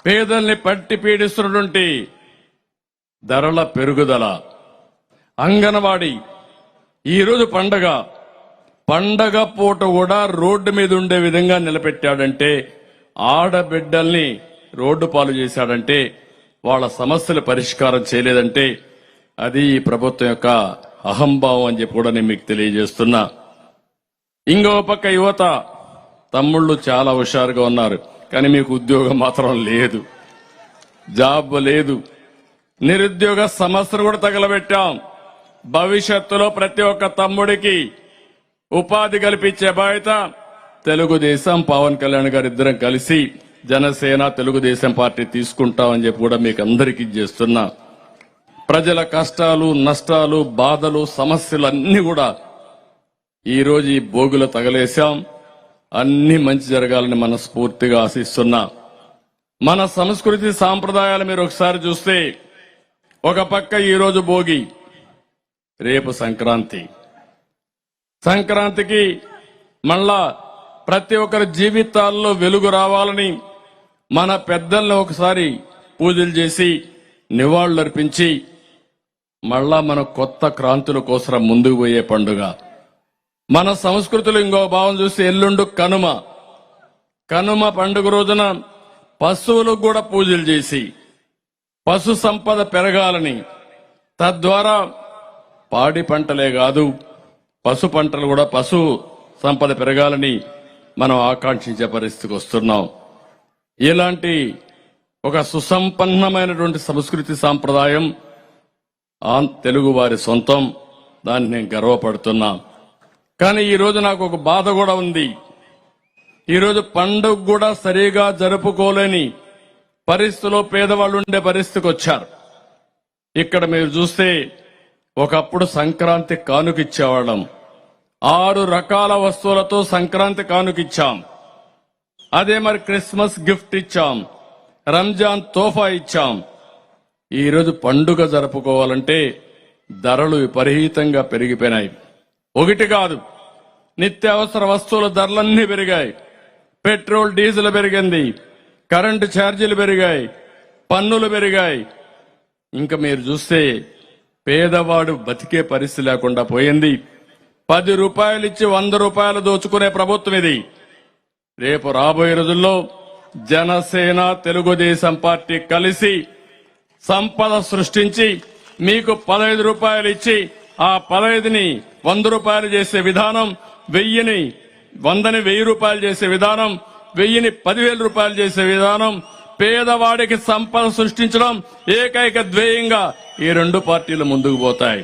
పేదల్ని పట్టి పీడిస్తున్నటువంటి ధరల పెరుగుదల, అంగన్వాడీ ఈరోజు పండగ పూట కూడా రోడ్డు మీద ఉండే విధంగా నిలబెట్టాడంటే, ఆడబిడ్డల్ని రోడ్డు పాలు చేశాడంటే, వాళ్ళ సమస్యలు పరిష్కారం చేయలేదంటే అది ఈ ప్రభుత్వం యొక్క అహంభావం అని చెప్పి కూడా నేను మీకు తెలియజేస్తున్నా. ఇంకో పక్క యువత తమ్ముళ్ళు చాలా హుషారుగా ఉన్నారు, కానీ మీకు ఉద్యోగం మాత్రం లేదు, జాబ్ లేదు. నిరుద్యోగ సమస్యను కూడా తగలబెట్టాం. భవిష్యత్తులో ప్రతి ఒక్క తమ్ముడికి ఉపాధి కల్పించే బాధ్యత తెలుగుదేశం, పవన్ కళ్యాణ్ గారు ఇద్దరం కలిసి జనసేన తెలుగుదేశం పార్టీ తీసుకుంటామని చెప్పి కూడా మీకు అందరికీ చేస్తున్నా. ప్రజల కష్టాలు, నష్టాలు, బాధలు, సమస్యలు అన్ని కూడా ఈరోజు ఈ భోగులు తగలేశాం. అన్ని మంచి జరగాలని మనస్ఫూర్తిగా ఆశిస్తున్నా. మన సంస్కృతి సాంప్రదాయాలు మీరు ఒకసారి చూస్తే, ఒక పక్క ఈరోజు భోగి, రేపు సంక్రాంతి. సంక్రాంతికి మళ్ళా ప్రతి ఒక్కరి జీవితాల్లో వెలుగు రావాలని మన పెద్దలను ఒకసారి పూజలు చేసి నివాళులర్పించి మళ్ళా మన కొత్త క్రాంతుల కోసం ముందుకు పోయే పండుగ. మన సంస్కృతిలో ఇంకో భావం చూస్తే ఎల్లుండు కనుమ పండుగ రోజున పశువులకు కూడా పూజలు చేసి పశు సంపద పెరగాలని, తద్వారా పాడి పంటలే కాదు పశు పంటలు కూడా పశు సంపద పెరగాలని మనం ఆకాంక్షించే పరిస్థితికి వస్తున్నాం. ఇలాంటి ఒక సుసంపన్నమైనటువంటి సంస్కృతి సాంప్రదాయం తెలుగు వారి సొంతం, దాన్ని నేను గర్వపడుతున్నా. కానీ ఈరోజు నాకు ఒక బాధ కూడా ఉంది. ఈరోజు పండుగ కూడా సరిగా జరుపుకోలేని పరిస్థితిలో పేదవాళ్ళు ఉండే పరిస్థితికి వచ్చారు. ఇక్కడ మీరు చూస్తే ఒకప్పుడు సంక్రాంతి కానుకిచ్చేవాళ్ళం. 6 రకాల వస్తువులతో సంక్రాంతి కానుకిచ్చాం. అదే మరి క్రిస్మస్ గిఫ్ట్ ఇచ్చాం, రంజాన్ తోఫా ఇచ్చాం. ఈరోజు పండుగ జరుపుకోవాలంటే ధరలు విపరీతంగా పెరిగిపోయినాయి. ఒకటి కాదు, నిత్యావసర వస్తువుల ధరలన్నీ పెరిగాయి. పెట్రోల్, డీజిల్ పెరిగింది, కరెంటు ఛార్జీలు పెరిగాయి, పన్నులు పెరిగాయి. ఇంకా మీరు చూస్తే పేదవాడు బతికే పరిస్థితి లేకుండా పోయింది. 10 రూపాయలు ఇచ్చి 100 రూపాయలు దోచుకునే ప్రభుత్వం ఇది. రేపు రాబోయే రోజుల్లో జనసేన తెలుగుదేశం పార్టీ కలిసి సంపద సృష్టించి మీకు 15 రూపాయలు ఇచ్చి ఆ 15ని 100 రూపాయలు చేసే విధానం, 1000ని 1000 రూపాయలు చేసే విధానం, 1000ని 10,000 రూపాయలు చేసే విధానం, పేదవాడికి సంపద సృష్టించడం ఏకైక ధ్యేయంగా ఈ 2 పార్టీలు ముందుకు పోతాయి.